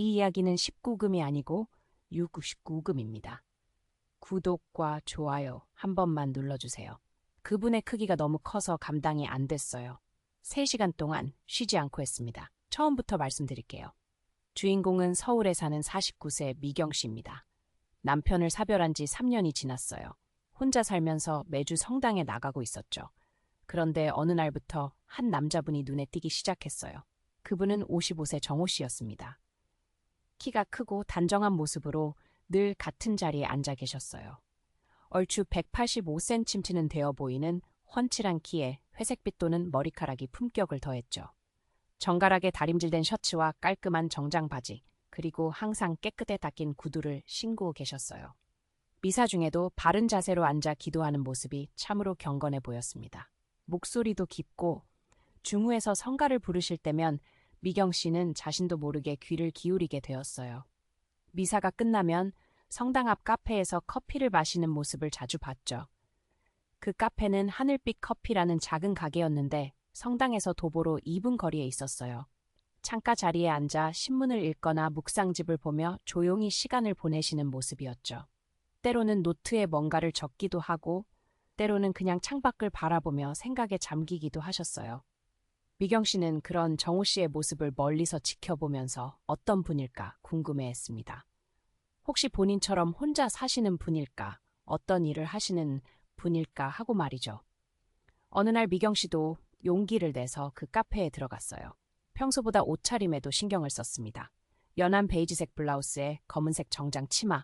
이 이야기는 19금이 아니고 69금입니다. 구독과 좋아요 한 번만 눌러주세요. 그분의 크기가 너무 커서 감당이 안 됐어요. 3시간 동안 쉬지 않고 했습니다. 처음부터 말씀드릴게요. 주인공은 서울에 사는 49세 미경 씨입니다. 남편을 사별한 지 3년이 지났어요. 혼자 살면서 매주 성당에 나가고 있었죠. 그런데 어느 날부터 한 남자분이 눈에 띄기 시작했어요. 그분은 55세 정호 씨였습니다. 키가 크고 단정한 모습으로 늘 같은 자리에 앉아 계셨어요. 얼추 185cm는 되어 보이는 훤칠한 키에 회색빛 도는 머리카락이 품격을 더했죠. 정갈하게 다림질된 셔츠와 깔끔한 정장 바지, 그리고 항상 깨끗해 닦인 구두를 신고 계셨어요. 미사 중에도 바른 자세로 앉아 기도하는 모습이 참으로 경건해 보였습니다. 목소리도 깊고 중후에서 성가를 부르실 때면 미경 씨는 자신도 모르게 귀를 기울이게 되었어요. 미사가 끝나면 성당 앞 카페에서 커피를 마시는 모습을 자주 봤죠. 그 카페는 하늘빛 커피라는 작은 가게였는데 성당에서 도보로 2분 거리에 있었어요. 창가 자리에 앉아 신문을 읽거나 묵상집을 보며 조용히 시간을 보내시는 모습이었죠. 때로는 노트에 뭔가를 적기도 하고 때로는 그냥 창밖을 바라보며 생각에 잠기기도 하셨어요. 미경 씨는 그런 정호 씨의 모습을 멀리서 지켜보면서 어떤 분일까 궁금해했습니다. 혹시 본인처럼 혼자 사시는 분일까, 어떤 일을 하시는 분일까 하고 말이죠. 어느 날 미경 씨도 용기를 내서 그 카페에 들어갔어요. 평소보다 옷차림에도 신경을 썼습니다. 연한 베이지색 블라우스에 검은색 정장 치마,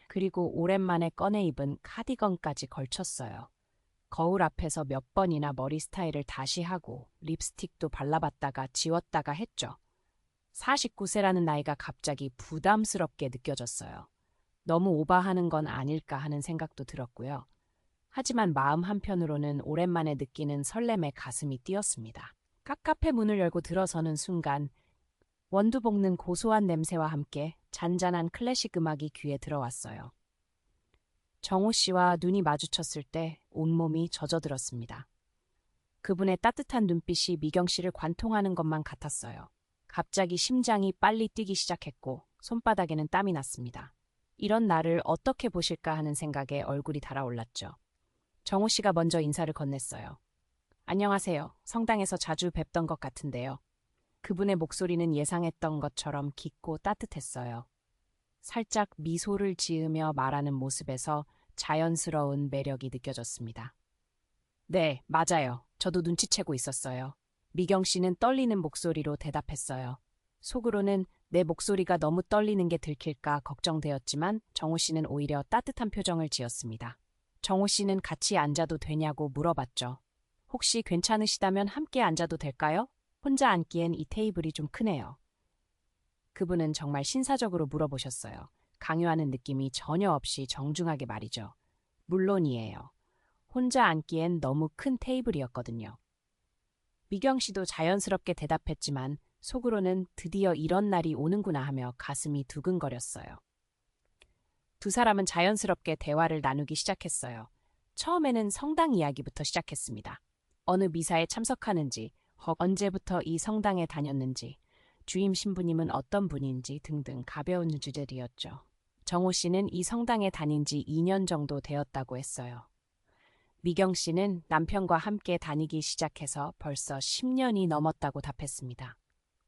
그리고 오랜만에 꺼내 입은 카디건까지 걸쳤어요. 거울 앞에서 몇 번이나 머리 스타일을 다시 하고 립스틱도 발라봤다가 지웠다가 했죠. 49세라는 나이가 갑자기 부담스럽게 느껴졌어요. 너무 오바하는 건 아닐까 하는 생각도 들었고요. 하지만 마음 한편으로는 오랜만에 느끼는 설렘에 가슴이 뛰었습니다. 카페 문을 열고 들어서는 순간 원두 볶는 고소한 냄새와 함께 잔잔한 클래식 음악이 귀에 들어왔어요. 정호 씨와 눈이 마주쳤을 때 온몸이 젖어들었습니다. 그분의 따뜻한 눈빛이 미경 씨를 관통하는 것만 같았어요. 갑자기 심장이 빨리 뛰기 시작했고 손바닥에는 땀이 났습니다. 이런 나를 어떻게 보실까 하는 생각에 얼굴이 달아올랐죠. 정호 씨가 먼저 인사를 건넸어요. 안녕하세요. 성당에서 자주 뵙던 것 같은데요. 그분의 목소리는 예상했던 것처럼 깊고 따뜻했어요. 살짝 미소를 지으며 말하는 모습에서 자연스러운 매력이 느껴졌습니다. 네, 맞아요. 저도 눈치채고 있었어요. 미경 씨는 떨리는 목소리로 대답했어요. 속으로는 내 목소리가 너무 떨리는 게 들킬까 걱정되었지만 정호 씨는 오히려 따뜻한 표정을 지었습니다. 정호 씨는 같이 앉아도 되냐고 물어봤죠. 혹시 괜찮으시다면 함께 앉아도 될까요? 혼자 앉기엔 이 테이블이 좀 크네요. 그분은 정말 신사적으로 물어보셨어요. 강요하는 느낌이 전혀 없이 정중하게 말이죠. 물론이에요. 혼자 앉기엔 너무 큰 테이블이었거든요. 미경 씨도 자연스럽게 대답했지만 속으로는 드디어 이런 날이 오는구나 하며 가슴이 두근거렸어요. 두 사람은 자연스럽게 대화를 나누기 시작했어요. 처음에는 성당 이야기부터 시작했습니다. 어느 미사에 참석하는지, 언제부터 이 성당에 다녔는지, 주임 신부님은 어떤 분인지 등등 가벼운 주제들이었죠. 정호 씨는 이 성당에 다닌 지 2년 정도 되었다고 했어요. 미경 씨는 남편과 함께 다니기 시작해서 벌써 10년이 넘었다고 답했습니다.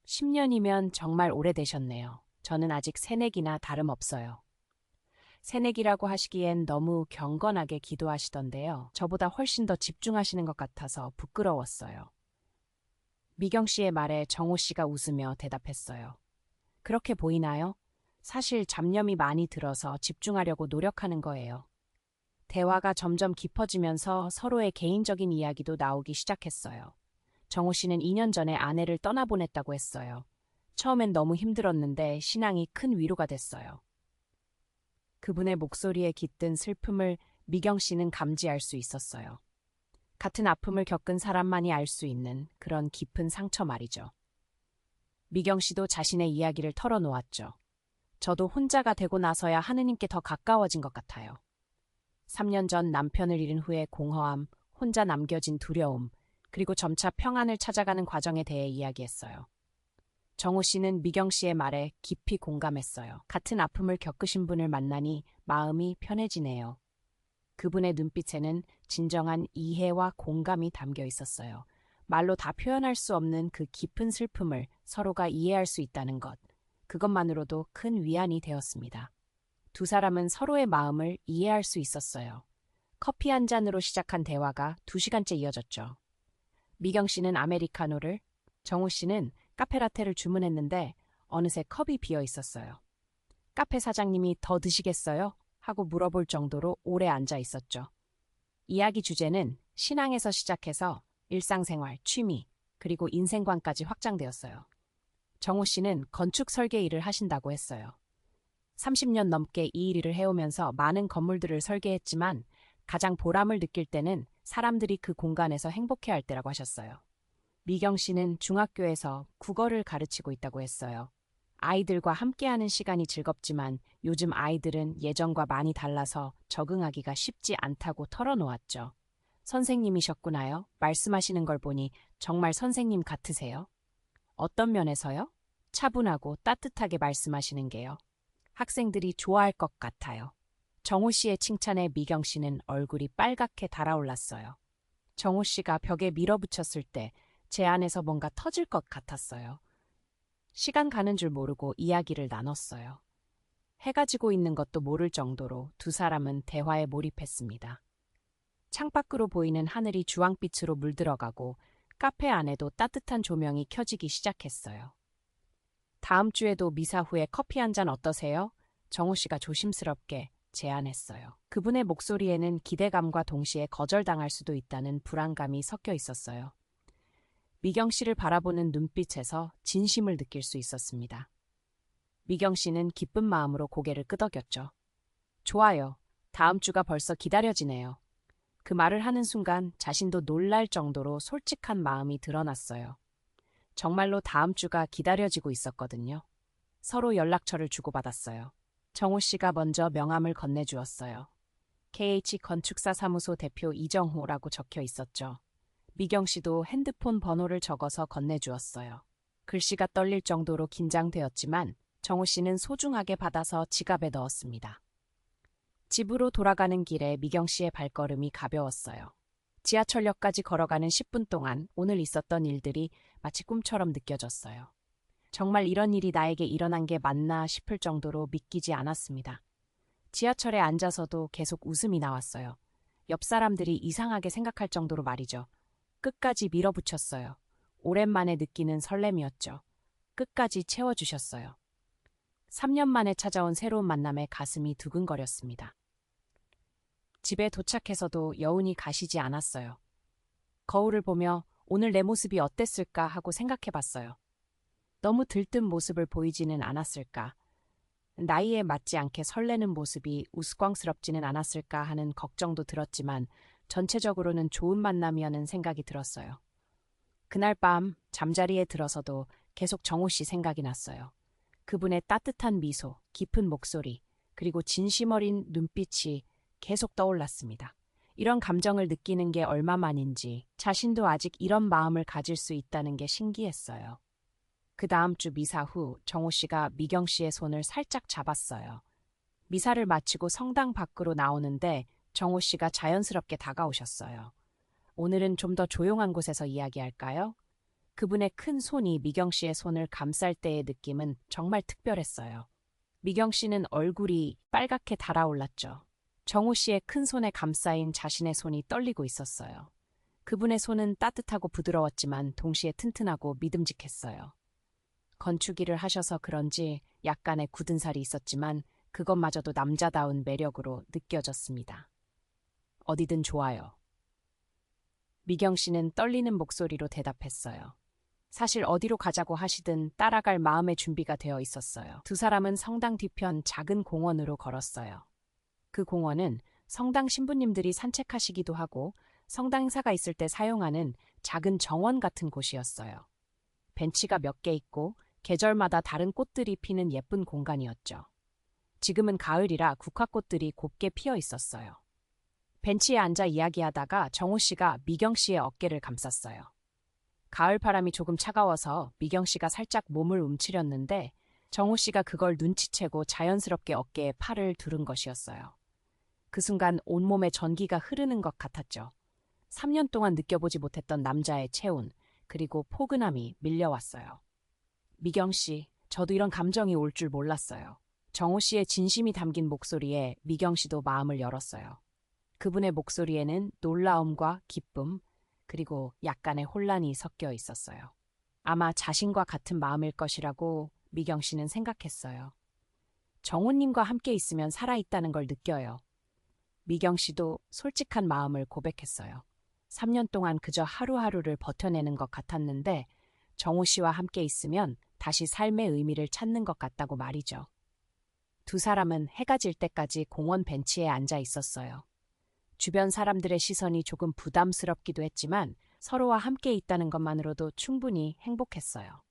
10년이면 정말 오래되셨네요. 저는 아직 새내기나 다름없어요. 새내기라고 하시기엔 너무 경건하게 기도하시던데요. 저보다 훨씬 더 집중하시는 것 같아서 부끄러웠어요. 미경 씨의 말에 정호 씨가 웃으며 대답했어요. 그렇게 보이나요? 사실 잡념이 많이 들어서 집중하려고 노력하는 거예요. 대화가 점점 깊어지면서 서로의 개인적인 이야기도 나오기 시작했어요. 정호 씨는 2년 전에 아내를 떠나보냈다고 했어요. 처음엔 너무 힘들었는데 신앙이 큰 위로가 됐어요. 그분의 목소리에 깃든 슬픔을 미경 씨는 감지할 수 있었어요. 같은 아픔을 겪은 사람만이 알 수 있는 그런 깊은 상처 말이죠. 미경 씨도 자신의 이야기를 털어놓았죠. 저도 혼자가 되고 나서야 하느님께 더 가까워진 것 같아요. 3년 전 남편을 잃은 후에 공허함, 혼자 남겨진 두려움, 그리고 점차 평안을 찾아가는 과정에 대해 이야기했어요. 정호 씨는 미경 씨의 말에 깊이 공감했어요. 같은 아픔을 겪으신 분을 만나니 마음이 편해지네요. 그분의 눈빛에는 진정한 이해와 공감이 담겨 있었어요. 말로 다 표현할 수 없는 그 깊은 슬픔을 서로가 이해할 수 있다는 것, 그것만으로도 큰 위안이 되었습니다. 두 사람은 서로의 마음을 이해할 수 있었어요. 커피 한 잔으로 시작한 대화가 2시간째 이어졌죠. 미경 씨는 아메리카노를, 정우 씨는 카페라테를 주문했는데 어느새 컵이 비어 있었어요. 카페 사장님이 더 드시겠어요? 하고 물어볼 정도로 오래 앉아 있었죠. 이야기 주제는 신앙에서 시작해서 일상생활, 취미, 그리고 인생관까지 확장되었어요. 정우 씨는 건축 설계 일을 하신다고 했어요. 30년 넘게 이 일을 해오면서 많은 건물들을 설계했지만 가장 보람을 느낄 때는 사람들이 그 공간에서 행복해할 때라고 하셨어요. 미경 씨는 중학교에서 국어를 가르치고 있다고 했어요. 아이들과 함께하는 시간이 즐겁지만 요즘 아이들은 예전과 많이 달라서 적응하기가 쉽지 않다고 털어놓았죠. 선생님이셨구나요? 말씀하시는 걸 보니 정말 선생님 같으세요? 어떤 면에서요? 차분하고 따뜻하게 말씀하시는 게요. 학생들이 좋아할 것 같아요. 정호 씨의 칭찬에 미경 씨는 얼굴이 빨갛게 달아올랐어요. 정호 씨가 벽에 밀어붙였을 때 제 안에서 뭔가 터질 것 같았어요. 시간 가는 줄 모르고 이야기를 나눴어요. 해가 지고 있는 것도 모를 정도로 두 사람은 대화에 몰입했습니다. 창밖으로 보이는 하늘이 주황빛으로 물들어가고 카페 안에도 따뜻한 조명이 켜지기 시작했어요. 다음 주에도 미사 후에 커피 한 잔 어떠세요? 정우 씨가 조심스럽게 제안했어요. 그분의 목소리에는 기대감과 동시에 거절당할 수도 있다는 불안감이 섞여 있었어요. 미경 씨를 바라보는 눈빛에서 진심을 느낄 수 있었습니다. 미경 씨는 기쁜 마음으로 고개를 끄덕였죠. 좋아요. 다음 주가 벌써 기다려지네요. 그 말을 하는 순간 자신도 놀랄 정도로 솔직한 마음이 드러났어요. 정말로 다음 주가 기다려지고 있었거든요. 서로 연락처를 주고받았어요. 정호 씨가 먼저 명함을 건네주었어요. KH 건축사 사무소 대표 이정호라고 적혀 있었죠. 미경 씨도 핸드폰 번호를 적어서 건네주었어요. 글씨가 떨릴 정도로 긴장되었지만 정호 씨는 소중하게 받아서 지갑에 넣었습니다. 집으로 돌아가는 길에 미경 씨의 발걸음이 가벼웠어요. 지하철역까지 걸어가는 10분 동안 오늘 있었던 일들이 마치 꿈처럼 느껴졌어요. 정말 이런 일이 나에게 일어난 게 맞나 싶을 정도로 믿기지 않았습니다. 지하철에 앉아서도 계속 웃음이 나왔어요. 옆 사람들이 이상하게 생각할 정도로 말이죠. 끝까지 밀어붙였어요. 오랜만에 느끼는 설렘이었죠. 끝까지 채워주셨어요. 3년 만에 찾아온 새로운 만남에 가슴이 두근거렸습니다. 집에 도착해서도 여운이 가시지 않았어요. 거울을 보며 오늘 내 모습이 어땠을까 하고 생각해봤어요. 너무 들뜬 모습을 보이지는 않았을까? 나이에 맞지 않게 설레는 모습이 우스꽝스럽지는 않았을까 하는 걱정도 들었지만 전체적으로는 좋은 만남이라는 생각이 들었어요. 그날 밤 잠자리에 들어서도 계속 정호 씨 생각이 났어요. 그분의 따뜻한 미소, 깊은 목소리, 그리고 진심 어린 눈빛이 계속 떠올랐습니다. 이런 감정을 느끼는 게 얼마만인지 자신도 아직 이런 마음을 가질 수 있다는 게 신기했어요. 그 다음 주 미사 후 정호 씨가 미경 씨의 손을 살짝 잡았어요. 미사를 마치고 성당 밖으로 나오는데 정호 씨가 자연스럽게 다가오셨어요. 오늘은 좀 더 조용한 곳에서 이야기할까요? 그분의 큰 손이 미경 씨의 손을 감쌀 때의 느낌은 정말 특별했어요. 미경 씨는 얼굴이 빨갛게 달아올랐죠. 정호 씨의 큰 손에 감싸인 자신의 손이 떨리고 있었어요. 그분의 손은 따뜻하고 부드러웠지만 동시에 튼튼하고 믿음직했어요. 건축일을 하셔서 그런지 약간의 굳은 살이 있었지만 그것마저도 남자다운 매력으로 느껴졌습니다. 어디든 좋아요. 미경 씨는 떨리는 목소리로 대답했어요. 사실 어디로 가자고 하시든 따라갈 마음의 준비가 되어 있었어요. 두 사람은 성당 뒤편 작은 공원으로 걸었어요. 그 공원은 성당 신부님들이 산책하시기도 하고 성당 행사가 있을 때 사용하는 작은 정원 같은 곳이었어요. 벤치가 몇 개 있고 계절마다 다른 꽃들이 피는 예쁜 공간이었죠. 지금은 가을이라 국화꽃들이 곱게 피어 있었어요. 벤치에 앉아 이야기하다가 정호 씨가 미경 씨의 어깨를 감쌌어요. 가을 바람이 조금 차가워서 미경 씨가 살짝 몸을 움츠렸는데 정호 씨가 그걸 눈치채고 자연스럽게 어깨에 팔을 두른 것이었어요. 그 순간 온몸에 전기가 흐르는 것 같았죠. 3년 동안 느껴보지 못했던 남자의 체온, 그리고 포근함이 밀려왔어요. 미경 씨, 저도 이런 감정이 올 줄 몰랐어요. 정호 씨의 진심이 담긴 목소리에 미경 씨도 마음을 열었어요. 그분의 목소리에는 놀라움과 기쁨, 그리고 약간의 혼란이 섞여 있었어요. 아마 자신과 같은 마음일 것이라고 미경 씨는 생각했어요. 정호님과 함께 있으면 살아있다는 걸 느껴요. 미경 씨도 솔직한 마음을 고백했어요. 3년 동안 그저 하루하루를 버텨내는 것 같았는데 정호 씨와 함께 있으면 다시 삶의 의미를 찾는 것 같다고 말이죠. 두 사람은 해가 질 때까지 공원 벤치에 앉아 있었어요. 주변 사람들의 시선이 조금 부담스럽기도 했지만 서로와 함께 있다는 것만으로도 충분히 행복했어요.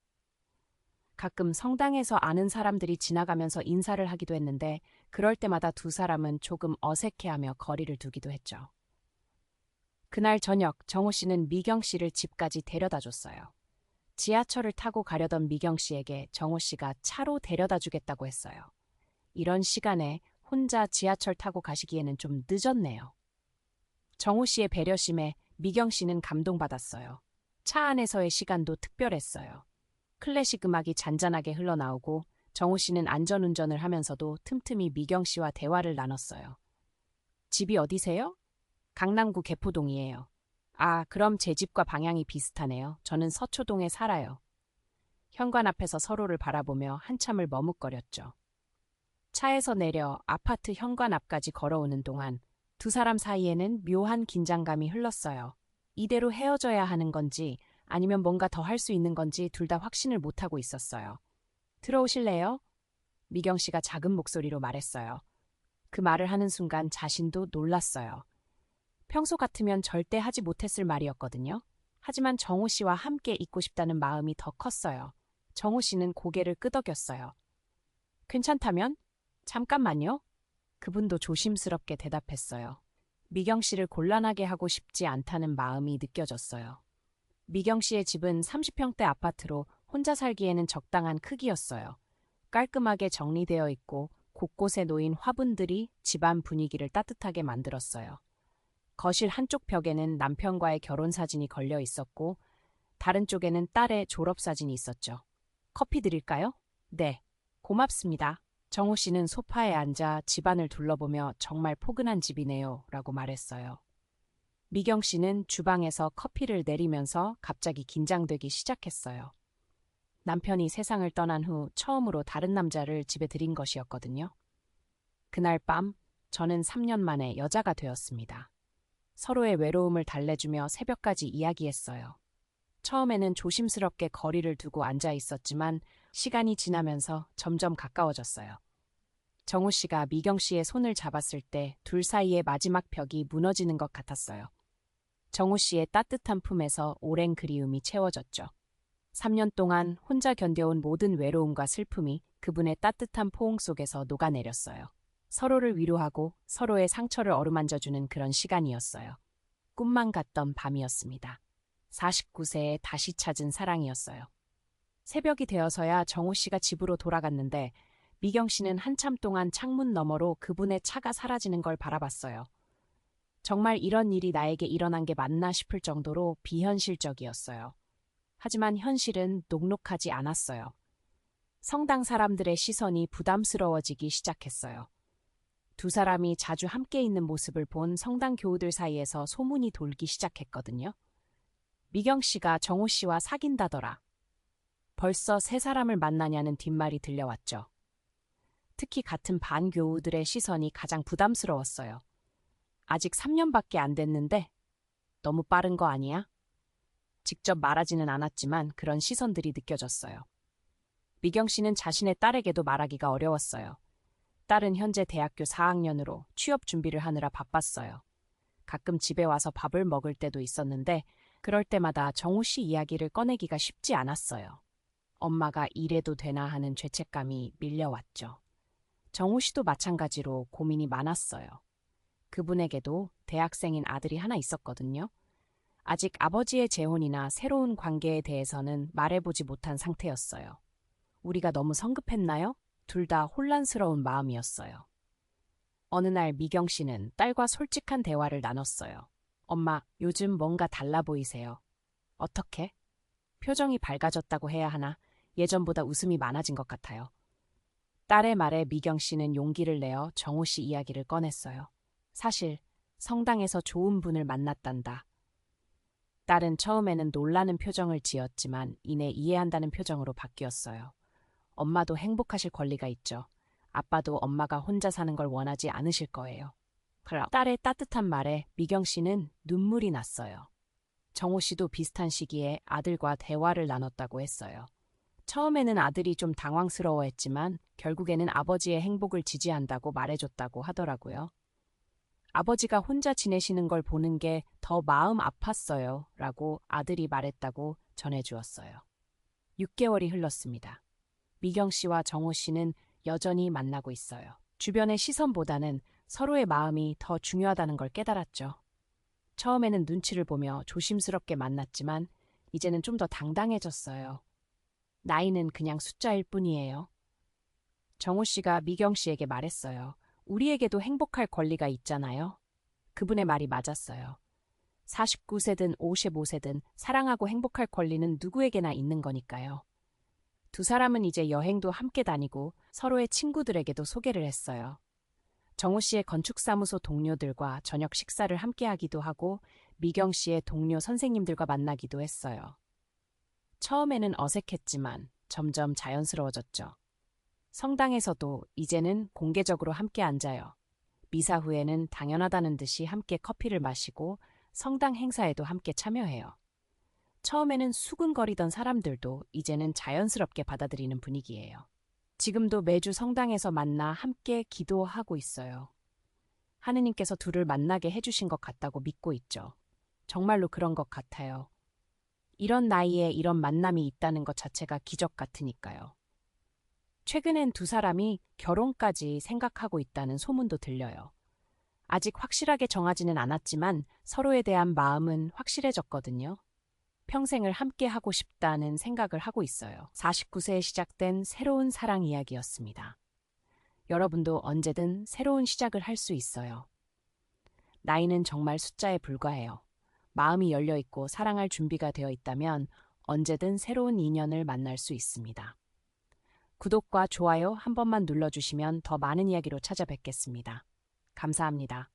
가끔 성당에서 아는 사람들이 지나가면서 인사를 하기도 했는데 그럴 때마다 두 사람은 조금 어색해하며 거리를 두기도 했죠. 그날 저녁 정호 씨는 미경 씨를 집까지 데려다 줬어요. 지하철을 타고 가려던 미경 씨에게 정호 씨가 차로 데려다 주겠다고 했어요. 이런 시간에 혼자 지하철 타고 가시기에는 좀 늦었네요. 정호 씨의 배려심에 미경 씨는 감동받았어요. 차 안에서의 시간도 특별했어요. 클래식 음악이 잔잔하게 흘러나오고 정호 씨는 안전운전을 하면서도 틈틈이 미경 씨와 대화를 나눴어요. 집이 어디세요? 강남구 개포동이에요. 아, 그럼 제 집과 방향이 비슷하네요. 저는 서초동에 살아요. 현관 앞에서 서로를 바라보며 한참을 머뭇거렸죠. 차에서 내려 아파트 현관 앞까지 걸어오는 동안 두 사람 사이에는 묘한 긴장감이 흘렀어요. 이대로 헤어져야 하는 건지 아니면 뭔가 더 할 수 있는 건지 둘 다 확신을 못하고 있었어요. 들어오실래요? 미경 씨가 작은 목소리로 말했어요. 그 말을 하는 순간 자신도 놀랐어요. 평소 같으면 절대 하지 못했을 말이었거든요. 하지만 정호 씨와 함께 있고 싶다는 마음이 더 컸어요. 정호 씨는 고개를 끄덕였어요. 괜찮다면? 잠깐만요. 그분도 조심스럽게 대답했어요. 미경 씨를 곤란하게 하고 싶지 않다는 마음이 느껴졌어요. 미경 씨의 집은 30평대 아파트로 혼자 살기에는 적당한 크기였어요. 깔끔하게 정리되어 있고 곳곳에 놓인 화분들이 집안 분위기를 따뜻하게 만들었어요. 거실 한쪽 벽에는 남편과의 결혼 사진이 걸려 있었고 다른 쪽에는 딸의 졸업 사진이 있었죠. 커피 드릴까요? 네, 고맙습니다. 정호 씨는 소파에 앉아 집안을 둘러보며 정말 포근한 집이네요 라고 말했어요. 미경 씨는 주방에서 커피를 내리면서 갑자기 긴장되기 시작했어요. 남편이 세상을 떠난 후 처음으로 다른 남자를 집에 들인 것이었거든요. 그날 밤 저는 3년 만에 여자가 되었습니다. 서로의 외로움을 달래주며 새벽까지 이야기했어요. 처음에는 조심스럽게 거리를 두고 앉아 있었지만 시간이 지나면서 점점 가까워졌어요. 정호 씨가 미경 씨의 손을 잡았을 때 둘 사이의 마지막 벽이 무너지는 것 같았어요. 정호 씨의 따뜻한 품에서 오랜 그리움이 채워졌죠. 3년 동안 혼자 견뎌온 모든 외로움과 슬픔이 그분의 따뜻한 포옹 속에서 녹아내렸어요. 서로를 위로하고 서로의 상처를 어루만져주는 그런 시간이었어요. 꿈만 같던 밤이었습니다. 49세에 다시 찾은 사랑이었어요. 새벽이 되어서야 정호 씨가 집으로 돌아갔는데 미경 씨는 한참 동안 창문 너머로 그분의 차가 사라지는 걸 바라봤어요. 정말 이런 일이 나에게 일어난 게 맞나 싶을 정도로 비현실적이었어요. 하지만 현실은 녹록하지 않았어요. 성당 사람들의 시선이 부담스러워지기 시작했어요. 두 사람이 자주 함께 있는 모습을 본 성당 교우들 사이에서 소문이 돌기 시작했거든요. 미경 씨가 정호 씨와 사귄다더라. 벌써 세 사람을 만나냐는 뒷말이 들려왔죠. 특히 같은 반 교우들의 시선이 가장 부담스러웠어요. 아직 3년밖에 안 됐는데 너무 빠른 거 아니야? 직접 말하지는 않았지만 그런 시선들이 느껴졌어요. 미경 씨는 자신의 딸에게도 말하기가 어려웠어요. 딸은 현재 대학교 4학년으로 취업 준비를 하느라 바빴어요. 가끔 집에 와서 밥을 먹을 때도 있었는데 그럴 때마다 정호 씨 이야기를 꺼내기가 쉽지 않았어요. 엄마가 이래도 되나 하는 죄책감이 밀려왔죠. 정호 씨도 마찬가지로 고민이 많았어요. 그분에게도 대학생인 아들이 하나 있었거든요. 아직 아버지의 재혼이나 새로운 관계에 대해서는 말해보지 못한 상태였어요. 우리가 너무 성급했나요? 둘 다 혼란스러운 마음이었어요. 어느 날 미경 씨는 딸과 솔직한 대화를 나눴어요. 엄마, 요즘 뭔가 달라 보이세요. 어떻게? 표정이 밝아졌다고 해야 하나? 예전보다 웃음이 많아진 것 같아요. 딸의 말에 미경 씨는 용기를 내어 정호 씨 이야기를 꺼냈어요. 사실 성당에서 좋은 분을 만났단다. 딸은 처음에는 놀라는 표정을 지었지만 이내 이해한다는 표정으로 바뀌었어요. 엄마도 행복하실 권리가 있죠. 아빠도 엄마가 혼자 사는 걸 원하지 않으실 거예요. 딸의 따뜻한 말에 미경 씨는 눈물이 났어요. 정호 씨도 비슷한 시기에 아들과 대화를 나눴다고 했어요. 처음에는 아들이 좀 당황스러워했지만 결국에는 아버지의 행복을 지지한다고 말해줬다고 하더라고요. 아버지가 혼자 지내시는 걸 보는 게 더 마음 아팠어요. 라고 아들이 말했다고 전해주었어요. 6개월이 흘렀습니다. 미경 씨와 정호 씨는 여전히 만나고 있어요. 주변의 시선보다는 서로의 마음이 더 중요하다는 걸 깨달았죠. 처음에는 눈치를 보며 조심스럽게 만났지만 이제는 좀 더 당당해졌어요. 나이는 그냥 숫자일 뿐이에요. 정호 씨가 미경 씨에게 말했어요. 우리에게도 행복할 권리가 있잖아요. 그분의 말이 맞았어요. 49세든 55세든 사랑하고 행복할 권리는 누구에게나 있는 거니까요. 두 사람은 이제 여행도 함께 다니고 서로의 친구들에게도 소개를 했어요. 정호 씨의 건축사무소 동료들과 저녁 식사를 함께 하기도 하고 미경 씨의 동료 선생님들과 만나기도 했어요. 처음에는 어색했지만 점점 자연스러워졌죠. 성당에서도 이제는 공개적으로 함께 앉아요. 미사 후에는 당연하다는 듯이 함께 커피를 마시고 성당 행사에도 함께 참여해요. 처음에는 수군거리던 사람들도 이제는 자연스럽게 받아들이는 분위기예요. 지금도 매주 성당에서 만나 함께 기도하고 있어요. 하느님께서 둘을 만나게 해주신 것 같다고 믿고 있죠. 정말로 그런 것 같아요. 이런 나이에 이런 만남이 있다는 것 자체가 기적 같으니까요. 최근엔 두 사람이 결혼까지 생각하고 있다는 소문도 들려요. 아직 확실하게 정하지는 않았지만 서로에 대한 마음은 확실해졌거든요. 평생을 함께 하고 싶다는 생각을 하고 있어요. 49세에 시작된 새로운 사랑 이야기였습니다. 여러분도 언제든 새로운 시작을 할 수 있어요. 나이는 정말 숫자에 불과해요. 마음이 열려 있고 사랑할 준비가 되어 있다면 언제든 새로운 인연을 만날 수 있습니다. 구독과 좋아요 한 번만 눌러주시면 더 많은 이야기로 찾아뵙겠습니다. 감사합니다.